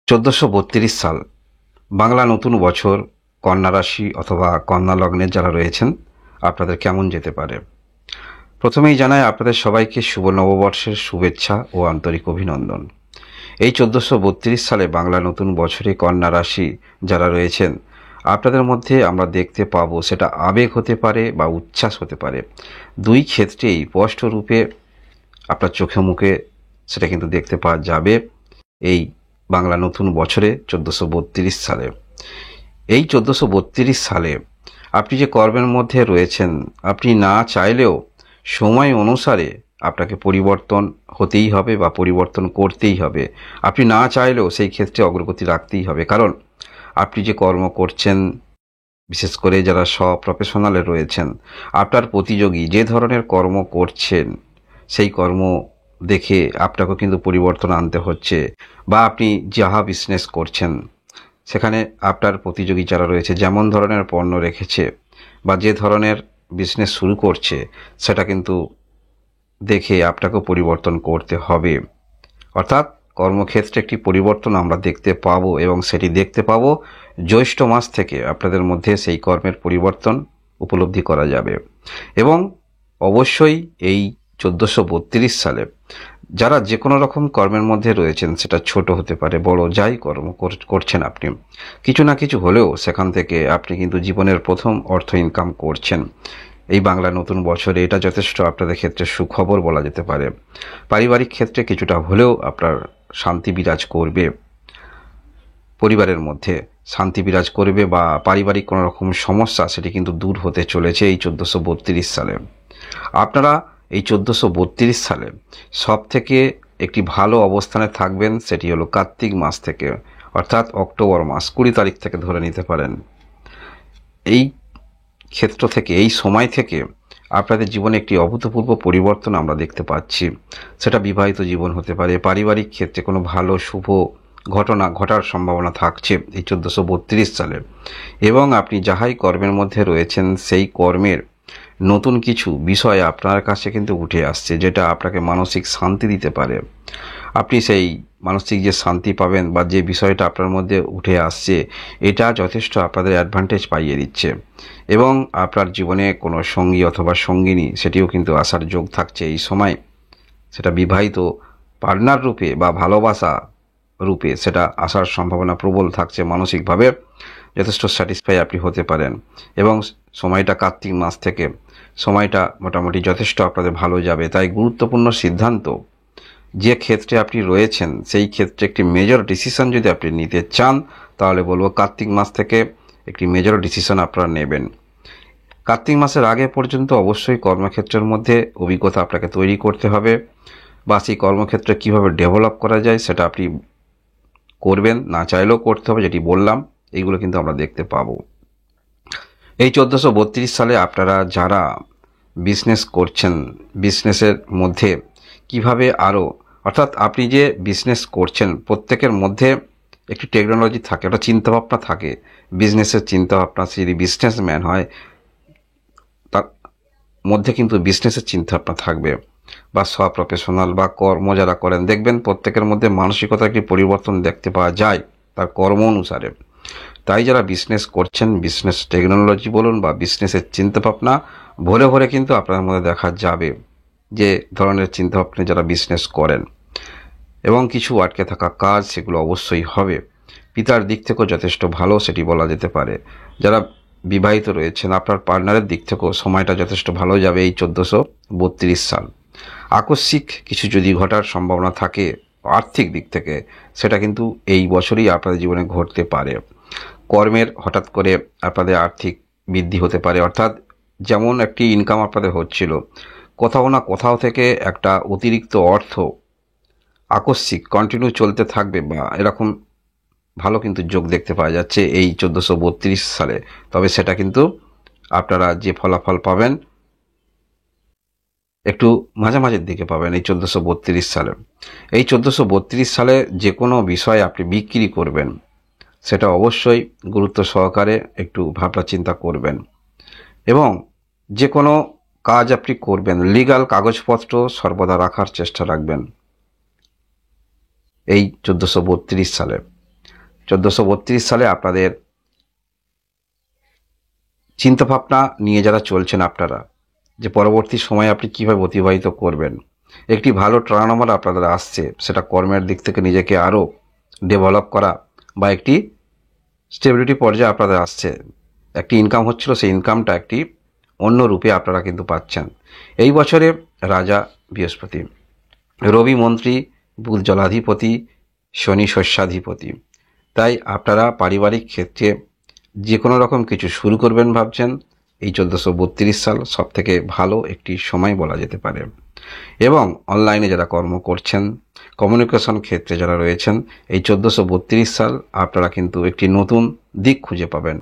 1432 সাল বাংলা নতুন বছর কন্যা রাশি অথবা কন্যা লগ্নের যারা রয়েছেন আপনাদের কেমন যেতে পারে। প্রথমেই জানাই আপনাদের সবাইকে শুভ নববর্ষের শুভেচ্ছা ও আন্তরিক অভিনন্দন। এই 1432 সালে বাংলা নতুন বছরে কন্যা রাশি যারা রয়েছেন আপনাদের মধ্যে আমরা দেখতে পাবো, সেটা আবেগ হতে পারে বা উচ্ছ্বাস হতে পারে, দুই ক্ষেত্রেই স্পষ্ট রূপে আপনার চোখে মুখে সেটা কিন্তু দেখতে পাওয়া যাবে এই বাংলা নতুন বছরে 1432 সালে। এই 1432 সালে আপনি যে কর্মের মধ্যে রয়েছেন, আপনি না চাইলেও সময় অনুসারে আপনাকে পরিবর্তন হতেই হবে বা পরিবর্তন করতেই হবে। আপনি না চাইলেও সেই ক্ষেত্রে অগ্রগতি রাখতেই হবে, কারণ আপনি যে কর্ম করছেন, বিশেষ করে যারা প্রফেশনালে রয়েছেন, আপনার প্রতিযোগী যে ধরনের কর্ম করছেন সেই কর্ম দেখে আপনাকেও কিন্তু পরিবর্তন আনতে হচ্ছে। বা আপনি যাহা বিজনেস করছেন সেখানে আপনার প্রতিযোগী যারা রয়েছে যেমন ধরনের পণ্য রেখেছে বা যে ধরনের বিজনেস শুরু করছে সেটা কিন্তু দেখে আপনাকেও পরিবর্তন করতে হবে। অর্থাৎ কর্মক্ষেত্রে একটি পরিবর্তন আমরা দেখতে পাবো এবং সেটি দেখতে পাবো জ্যৈষ্ঠ মাস থেকে আপনাদের মধ্যে সেই কর্মের পরিবর্তন উপলব্ধি করা যাবে। এবং অবশ্যই এই 1432 সালে যারা যে কোনো রকম কর্মের মধ্যে রয়েছেন, সেটা ছোট হতে পারে বড়, যাই কর্ম করছেন আপনি, কিছু না কিছু হলেও সেখান থেকে আপনি কিন্তু জীবনের প্রথম অর্থ ইনকাম করছেন। এই বাংলা নতুন বছরে এটা যথেষ্ট আপনাদের ক্ষেত্রে সুখবর বলা যেতে পারে। পারিবারিক ক্ষেত্রে কিছুটা হলেও আপনার শান্তি বিরাজ করবে, পরিবারের মধ্যে শান্তি বিরাজ করবে বা পারিবারিক কোনো রকম সমস্যা সেটি কিন্তু দূর হতে চলেছে এই 1432 সালে। আপনারা এই 1432 সালে সব থেকে একটি ভালো অবস্থানে থাকবেন, সেটি হলো কার্তিক মাস থেকে, অর্থাৎ অক্টোবর মাস 20 তারিখ থেকে ধরে নিতে পারেন। এই ক্ষেত্র থেকে, এই সময় থেকে আপনাদের জীবনে একটি অভূতপূর্ব পরিবর্তন আমরা দেখতে পাচ্ছি। সেটা বিবাহিত জীবন হতে পারে, পারিবারিক ক্ষেত্রে কোনো ভালো শুভ ঘটনা ঘটার সম্ভাবনা থাকছে এই 1432 সালে। এবং আপনি যাহাই কর্মের মধ্যে রয়েছেন সেই কর্মের নতুন কিছু বিষয় আপনার কাছে কিন্তু উঠে আসছে, যেটা আপনাকে মানসিক শান্তি দিতে পারে। আপনি সেই মানসিক যে শান্তি পাবেন বা যে বিষয়টা আপনার মধ্যে উঠে আসছে, এটা যথেষ্ট আপনাদের অ্যাডভান্টেজ পাইয়ে দিচ্ছে। এবং আপনার জীবনে কোনো সঙ্গী অথবা সঙ্গিনী সেটিও কিন্তু আসার যোগ থাকছে এই সময়। সেটা বিবাহিত পার্টনার রূপে বা ভালোবাসা রূপে সেটা আসার সম্ভাবনা প্রবল থাকছে। মানসিকভাবে যথেষ্ট স্যাটিসফাই আপনি হতে পারেন। এবং সময়টা কার্তিক মাস থেকে সময়টা মোটামুটি যথেষ্ট আপনাদের ভালো যাবে। তাই গুরুত্বপূর্ণ সিদ্ধান্ত যে ক্ষেত্রে আপনি রয়েছেন সেই ক্ষেত্রে একটি মেজর ডিসিশন যদি আপনি নিতে চান, তাহলে বলবো কার্তিক মাস থেকে একটি মেজর ডিসিশন আপনারা নেবেন। কার্তিক মাসের আগে পর্যন্ত অবশ্যই কর্মক্ষেত্রের মধ্যে অভিজ্ঞতা আপনাকে তৈরি করতে হবে, বা সেই কর্মক্ষেত্রে কীভাবে ডেভেলপ করা যায় সেটা আপনি করবেন, না চাইলেও করতে হবে, যেটি বললাম এইগুলো কিন্তু আমরা দেখতে পাবো। এই 1432 সালে আপনারা যারা বিজনেস করছেন, বিজনেসের মধ্যে কিভাবে আরও, অর্থাৎ আপনি যে বিজনেস করছেন প্রত্যেকের মধ্যে একটি টেকনোলজি থাকে, একটা চিন্তাভাবনা থাকে, বিজনেসের চিন্তাভাবনা। সে যদি বিজনেসম্যান হয় তার মধ্যে কিন্তু বিজনেসের চিন্তাভাবনা থাকবে, বা প্রফেশনাল বা কর্ম যারা করেন, দেখবেন প্রত্যেকের মধ্যে মানসিকতা একটি পরিবর্তন দেখতে পাওয়া যায় তার কর্ম অনুসারে। তাই যারা বিজনেস করছেন, বিজনেস টেকনোলজি বলুন বা বিজনেসের চিন্তাভাবনা ভরে ভরে কিন্তু আপনার মধ্যে দেখা যাবে যে ধরনের চিন্তাভাবনা যারা বিজনেস করেন। এবং কিছু আটকে থাকা কাজ সেগুলো অবশ্যই হবে। পিতার দিক থেকেও যথেষ্ট ভালো সেটি বলা যেতে পারে। যারা বিবাহিত রয়েছেন আপনার পার্টনারের দিক থেকেও সময়টা যথেষ্ট ভালো যাবে এই 1432 সাল। আকস্মিক কিছু যদি ঘটার সম্ভাবনা থাকে আর্থিক দিক থেকে, সেটা কিন্তু এই বছরই আপনাদের জীবনে ঘটতে পারে। কর্মের হঠাৎ করে আপনাদের আর্থিক বৃদ্ধি হতে পারে, অর্থাৎ যেমন একটি ইনকাম আপনাদের হচ্ছিল, কোথাও না কোথাও থেকে একটা অতিরিক্ত অর্থ আকস্মিক কন্টিনিউ চলতে থাকবে, বা এরকম ভালো কিন্তু যোগ দেখতে পাওয়া যাচ্ছে এই 1432 সালে। তবে সেটা কিন্তু আপনারা যে ফলাফল পাবেন একটু মাঝামাঝির দিকে পাবেন এই 1432 সালে। এই 1432 সালে যে কোনো বিষয় আপনি বিক্রি করবেন সেটা অবশ্যই গুরুত্ব সহকারে একটু ভাবনা চিন্তা করবেন। এবং যে কোনো কাজ আপনি করবেন লিগ্যাল কাগজপত্র সর্বদা রাখার চেষ্টা রাখবেন এই 1432 সালে। 1432 সালে আপনাদের চিন্তাভাবনা নিয়ে যারা চলছেন আপনারা, যে পরবর্তী সময়ে আপনি কীভাবে অতিবাহিত করবেন, একটি ভালো টার্নওভার আপনাদের আসছে, সেটা কর্মের দিক থেকে নিজেকে আরও ডেভেলপ করা বা একটি স্টেবিলিটি পর্যায়ে আপনাদের আসছে। একটি ইনকাম হচ্ছিল, সেই ইনকামটা একটি অন্য রূপে আপনারা কিন্তু পাচ্ছেন। এই বছরে রাজা বৃহস্পতি, রবি মন্ত্রী, বুধ জলাধিপতি, শনি শস্যাধিপতি। তাই আপনারা পারিবারিক ক্ষেত্রে যে কোনো রকম কিছু শুরু করবেন ভাবছেন, এই 1432 সাল সব থেকে ভালো একটি সময় বলা যেতে পারে। এবং অনলাইনে যারা কর্ম করছেন, কমিউনিকেশন ক্ষেত্রে যারা রয়েছেন, এই 1432 সাল আপনারা কিন্তু একটি নতুন দিক খুঁজে পাবেন।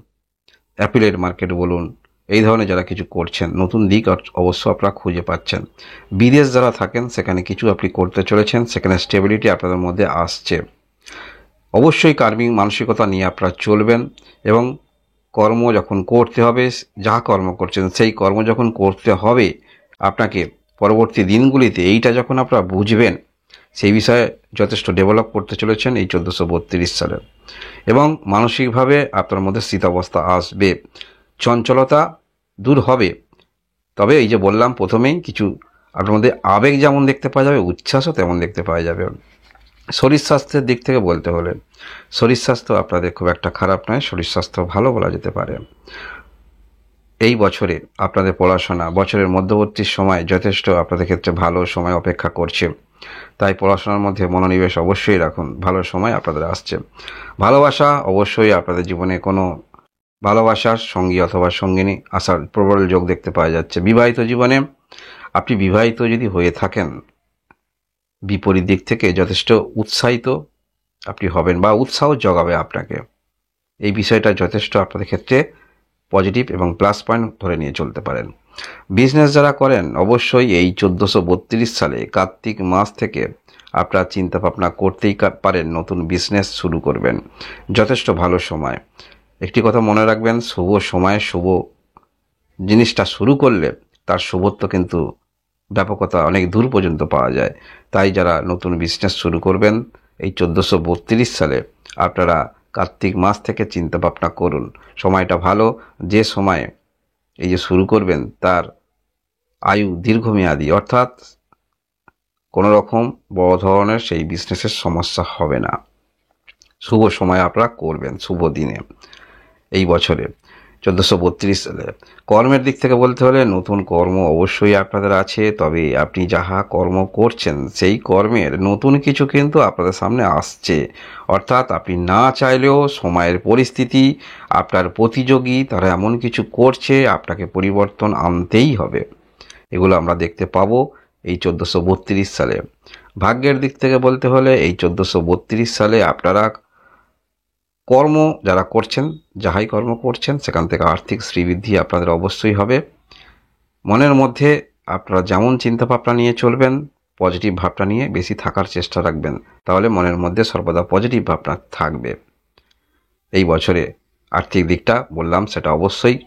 অ্যাফিলিয়েট মার্কেট বলুন, এই ধরনের যারা কিছু করছেন, নতুন দিক অবশ্য আপনারা খুঁজে পাচ্ছেন। বিদেশ যারা থাকেন, সেখানে কিছু আপনি করতে চলেছেন, সেখানে স্টেবিলিটি আপনাদের মধ্যে আসছে। অবশ্যই কার্মিক মানসিকতা নিয়ে আপনারা চলবেন এবং কর্ম যখন করতে হবে, যা কর্ম করছেন সেই কর্ম যখন করতে হবে আপনাকে পরবর্তী দিনগুলিতে, এইটা যখন আপনারা বুঝবেন, সেই বিষয়ে যথেষ্ট ডেভেলপ করতে চলেছেন এই 1432 সালে। এবং মানসিকভাবে আপনার মধ্যে স্থিতাবস্থা আসবে, চঞ্চলতা দূর হবে। তবে এই যে বললাম প্রথমেই, কিছু আপনার মধ্যে আবেগ যেমন দেখতে পাওয়া যাবে, উচ্ছ্বাসও তেমন দেখতে পাওয়া যাবে। শরীর স্বাস্থ্যের দিক থেকে বলতে হলে শরীর স্বাস্থ্য আপনাদের খুব একটা খারাপ নয়, শরীর স্বাস্থ্য ভালো বলা যেতে পারে। এই বছরে আপনাদের পড়াশোনা, বছরের মধ্যবর্তী সময় যথেষ্ট আপনাদের ক্ষেত্রে ভালো সময় অপেক্ষা করছে। তাই পড়াশোনার মধ্যে মনোনিবেশ অবশ্যই রাখুন, ভালো সময় আপনাদের আসছে। ভালোবাসা, অবশ্যই আপনাদের জীবনে কোনো ভালোবাসার সঙ্গী অথবা সঙ্গিনী আসার প্রবল যোগ দেখতে পাওয়া যাচ্ছে। বিবাহিত জীবনে আপনি বিবাহিত যদি হয়ে থাকেন, বিপরীত দিক থেকে যথেষ্ট উৎসাহিত আপনি হবেন বা উৎসাহ জগাবে আপনাকে। এই বিষয়টা যথেষ্ট আপনাদের ক্ষেত্রে পজিটিভ এবং প্লাস পয়েন্ট ধরে নিয়ে চলতে পারেন। বিজনেস যারা করেন, অবশ্যই এই 1432 সালে কার্তিক মাস থেকে আপনারা চিন্তা ভাবনা করতেই পারেন নতুন বিজনেস শুরু করবেন। যথেষ্ট ভালো সময়। একটি কথা মনে রাখবেন, শুভ সময়ে শুভ জিনিসটা শুরু করলে তার শুভত্ব কিন্তু ব্যাপকতা অনেক দূর পর্যন্ত পাওয়া যায়। তাই যারা নতুন বিজনেস শুরু করবেন এই 1432 সালে, আপনারা কার্তিক মাস থেকে চিন্তা ভাবনা করুন। সময়টা ভালো, যে সময়ে এই যে শুরু করবেন তার আয়ু দীর্ঘমেয়াদী, অর্থাৎ কোনো রকম বড় ধরনের সেই বিজনেসের সমস্যা হবে না। শুভ সময় আপনারা করবেন, শুভ দিনে এই বছরে 1432 সালে। কর্মের দিক থেকে বলতে হলে নতুন কর্ম অবশ্যই আপনাদের আছে, তবে আপনি যাহা কর্ম করছেন সেই কর্মের নতুন কিছু কিন্তু আপনাদের সামনে আসছে। অর্থাৎ আপনি না চাইলেও সময়ের পরিস্থিতি, আপনার প্রতিযোগী তারা এমন কিছু করছে, আপনাকে পরিবর্তন আনতেই হবে। এগুলো আমরা দেখতে পাবো এই 1432 সালে। ভাগ্যের দিক থেকে বলতে হলে এই 1432 সালে আপনারা কর্ম যারা করছেন, যাহাই কর্ম করছেন, সেখান থেকে আর্থিক শ্রীবৃদ্ধি আপনাদের অবশ্যই হবে। মনের মধ্যে আপনারা যেমন চিন্তা ভাবনা নিয়ে চলবেন, পজিটিভ ভাবনা নিয়ে বেশি থাকার চেষ্টা রাখবেন, তাহলে মনের মধ্যে সর্বদা পজিটিভ ভাবনা থাকবে। এই বছরে আর্থিক দিকটা বললাম, সেটা অবশ্যই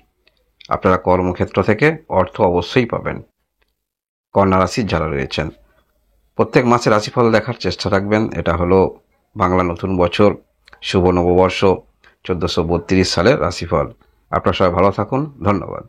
আপনারা কর্মক্ষেত্র থেকে অর্থ অবশ্যই পাবেন। কন্যা রাশির যারা রয়েছেন, প্রত্যেক মাসে রাশিফল দেখার চেষ্টা রাখবেন। এটা হলো বাংলা নতুন বছর, শুভ নববর্ষ 1432 সালের রাশিফল। আপনারা সবাই ভালো থাকুন, ধন্যবাদ।